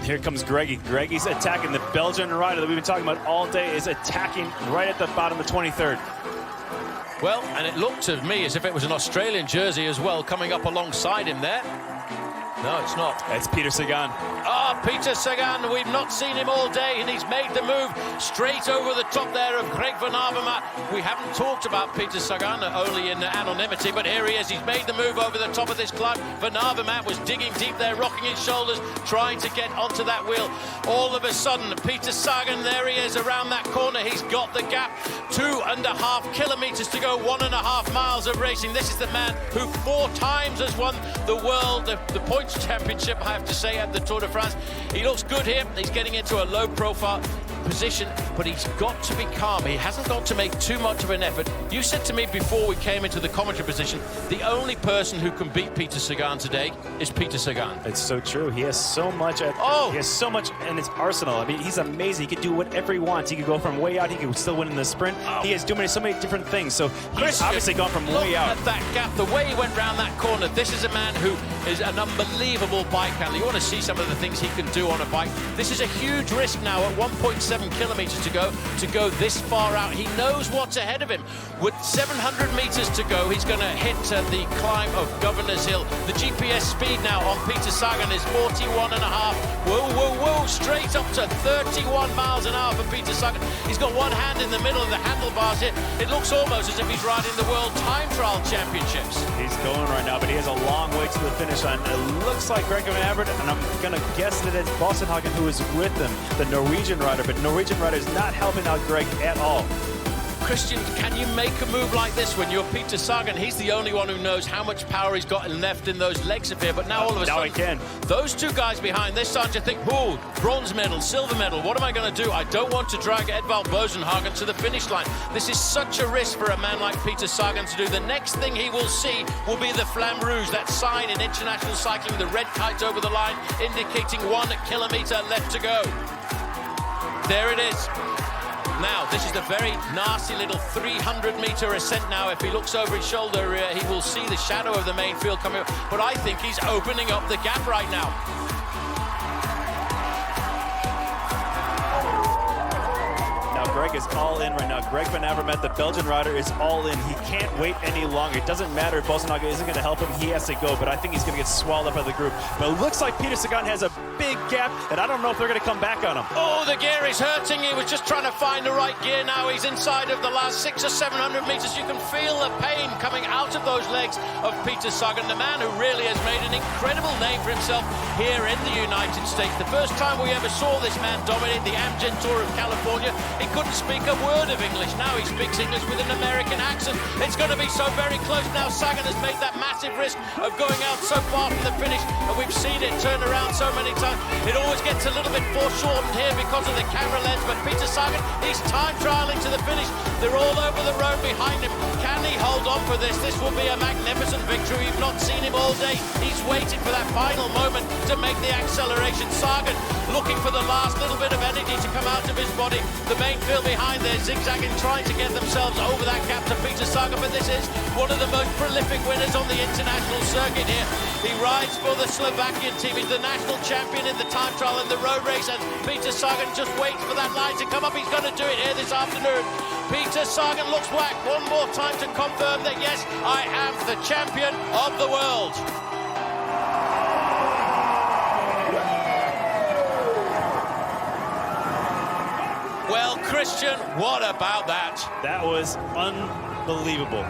Here comes Greggy. Greggy's attacking. The Belgian rider that we've been talking about all day is attacking right at the bottom of the 23rd. Well, and it looked to me as if it was an Australian jersey as well coming up alongside him there. No, it's not. It's Peter Sagan. Ah, Peter Sagan, we've not seen him all day, and he's made the move straight over the top there of Greg Van Avermaet. We haven't talked about Peter Sagan, only in anonymity, but here he is. He's made the move over the top of this climb. Van Avermaet was digging deep there, rocking his shoulders, trying to get onto that wheel. All of a sudden, Peter Sagan, there he is around that corner. He's got the gap. 2.5 kilometers to go, 1.5 miles of racing. This is the man who 4 times has won the world, the points championship, I have to say, at the Tour de France. He looks good here. He's getting into a low-profile position, but he's got to be calm. He hasn't got to make too much of an effort. You said to me before we came into the commentary position, the only person who can beat Peter Sagan today is Peter Sagan. It's so true. He has so much. He has so much in his arsenal. I mean, he's amazing. He could do whatever he wants. He could go from way out. He could still win in the sprint. He is doing so many different things. So he's obviously gone from way out. Look at that gap. The way he went round that corner. This is a man who is an unbelievable bike handler. You want to see some of the things he can do on a bike. This is a huge risk now at 1.7 kilometers to go this far out. He knows what's ahead of him. With 700 meters to go, he's going to hit the climb of Governor's Hill. The GPS speed now on Peter Sagan is 41.5. Whoa, whoa, whoa, straight up to 31 miles an hour for Peter Sagan. He's got one hand in the middle of the handlebars here. It looks almost as if he's riding the World Time Trial Championships. He's going right now, but he has a long way to the finish line. It looks like Greg Van Avermaet, and I'm going to guess that it's Psagan who is with him, the Norwegian rider, but Norwegian rider is not helping out Greg at all. Christian, can you make a move like this when you're Peter Sagan? He's the only one who knows how much power he's got left in those legs of here, but now all of a sudden, he can. Those two guys behind, they're starting to think, oh, bronze medal, silver medal, what am I going to do? I don't want to drag Edvald Boasson to the finish line. This is such a risk for a man like Peter Sagan to do. The next thing he will see will be the Flamme Rouge, that sign in international cycling, the red kite over the line, indicating 1 kilometer left to go. There it is. Now, this is a very nasty little 300-meter ascent now. If he looks over his shoulder, he will see the shadow of the main field coming up. But I think he's opening up the gap right now. Greg is all in right now. Greg Van Avermaet, the Belgian rider, is all in. He can't wait any longer. It doesn't matter if Psagan isn't going to help him. He has to go, but I think he's going to get swallowed up by the group. But it looks like Peter Sagan has a big gap, and I don't know if they're going to come back on him. Oh, the gear is hurting. He was just trying to find the right gear now. He's inside of the last 600 or 700 meters. You can feel the pain coming out of those legs of Peter Sagan, the man who really has made an incredible name for himself here in the United States. The first time we ever saw this man dominate the Amgen Tour of California, he couldn't speak a word of English. Now he speaks English with an American accent. It's going to be so very close now. Sagan has made that massive risk of going out so far from the finish, and we've seen it turn around so many times. It always gets a little bit foreshortened here because of the camera lens, but Peter Sagan, he's time trialing to the finish. They're all over the road behind him. Can he hold on for this? This will be a magnificent victory. We've not seen him all day. He's waiting for that final moment to make the acceleration. Sagan looking for the last little bit of energy to come out of his body. The main field behind there zigzagging, trying to get themselves over that gap to Peter Sagan, but this is one of the most prolific winners on the international circuit here. He rides for the Slovakian team. He's the national champion in the time trial and the road race, and Peter Sagan just waits for that line to come up. He's going to do it here this afternoon. Peter Sagan looks back one more time to confirm that, yes, I am the champion of the world. Well, Christian, what about that? That was unbelievable.